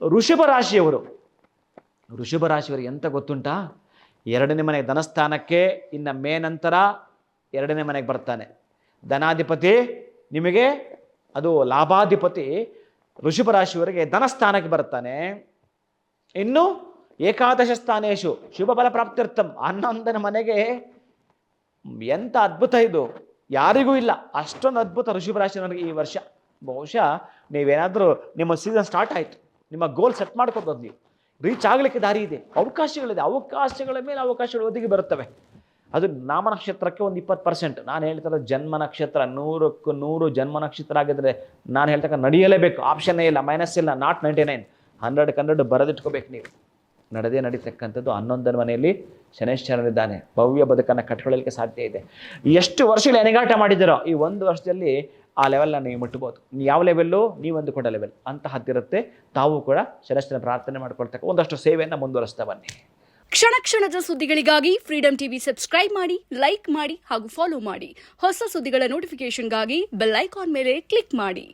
ವೃಷಭ ರಾಶಿಯವರು ಎಂತ ಗೊತ್ತುಂಟಾ, 2ನೇ ಮನೆಗೆ ಧನಸ್ಥಾನಕ್ಕೆ ಇನ್ನು ಮೇ ನಂತರ 2ನೇ ಮನೆಗೆ ಬರ್ತಾನೆ. ಧನಾಧಿಪತಿ ನಿಮಗೆ ಅದು ಲಾಭಾಧಿಪತಿ ವೃಷಭ ರಾಶಿಯವರಿಗೆ ಧನಸ್ಥಾನಕ್ಕೆ ಬರ್ತಾನೆ. ಇನ್ನು ಏಕಾದಶ ಸ್ಥಾನೇಶು ಶುಭ ಫಲ ಪ್ರಾಪ್ತ್ಯರ್ಥಂ 11ನೇ ಮನೆಗೆ. ಎಂಥ ಅದ್ಭುತ ಇದು, ಯಾರಿಗೂ ಇಲ್ಲ ಅಷ್ಟೊಂದು ಅದ್ಭುತ ವೃಷಭ ರಾಶಿಯವರಿಗೆ ಈ ವರ್ಷ. ಬಹುಶಃ ನೀವೇನಾದರೂ ನಿಮ್ಮ ಸೀಸನ್ ಸ್ಟಾರ್ಟ್ ಆಯಿತು, ನಿಮ್ಮ ಗೋಲ್ ಸೆಟ್ ಮಾಡ್ಕೊಬೋದು, ನೀವು ರೀಚ್ ಆಗಲಿಕ್ಕೆ ದಾರಿ ಇದೆ, ಅವಕಾಶಗಳಿದೆ, ಅವಕಾಶಗಳ ಮೇಲೆ ಅವಕಾಶಗಳು ಒದಗಿ ಬರುತ್ತವೆ. ಅದು ನಾಮ ನಕ್ಷತ್ರಕ್ಕೆ ಒಂದು 20%. ನಾನು ಹೇಳ್ತಾರೆ ಜನ್ಮ ನಕ್ಷತ್ರ 100ಕ್ಕೆ 100 ಜನ್ಮ ನಕ್ಷತ್ರ ಆಗಿದ್ರೆ ನಾನು ಹೇಳ್ತಕ್ಕ ನಡೆಯಲೇಬೇಕು, ಆಪ್ಷನ್ನೇ ಇಲ್ಲ, ಮೈನಸ್ ಇಲ್ಲ, ನಾಟ್ 99, 100ಕ್ಕೆ 100 ಬರೆದಿಟ್ಕೋಬೇಕು ನೀವು. ನಡೀತಕ್ಕಂಥದ್ದು 11ನೇ ಮನೆಯಲ್ಲಿ ಶನೈಶ್ಚರನಿದ್ದಾನೆ. ಭವ್ಯ ಬದುಕನ್ನು ಕಟ್ಕೊಳ್ಳಲಿಕ್ಕೆ ಸಾಧ್ಯ ಇದೆ. ಎಷ್ಟು ವರ್ಷಗಳು ಎಣೆಗಾಟ ಮಾಡಿದ್ದೀರೋ ಈ ಒಂದು ವರ್ಷದಲ್ಲಿ ಆ ಲೆವೆಲ್ನ ನೀವು ಮುಟ್ಬೋದು. ಯಾವ ಲೆವೆಲ್ಲು ನೀವು ಅಂದುಕೊಂಡ ಲೆವೆಲ್ ಅಂತಹದ್ದಿರುತ್ತೆ. ತಾವು ಕೂಡ ಶನೈಶ್ಚರನ ಪ್ರಾರ್ಥನೆ ಮಾಡ್ಕೊಳ್ತಕ್ಕ ಒಂದಷ್ಟು ಸೇವೆಯನ್ನು ಮುಂದುವರಿಸ್ತಾ ಬನ್ನಿ. ಕ್ಷಣ ಕ್ಷಣದ ಸುದ್ದಿಗಳಿಗಾಗಿ ಫ್ರೀಡಮ್ ಟಿವಿ ಸಬ್ಸ್ಕ್ರೈಬ್ ಮಾಡಿ, ಲೈಕ್ ಮಾಡಿ ಹಾಗೂ ಫಾಲೋ ಮಾಡಿ. ಹೊಸ ಸುದ್ದಿಗಳ ನೋಟಿಫಿಕೇಶನ್ಗಾಗಿ ಬೆಲ್ ಐಕಾನ್ ಮೇಲೆ ಕ್ಲಿಕ್ ಮಾಡಿ.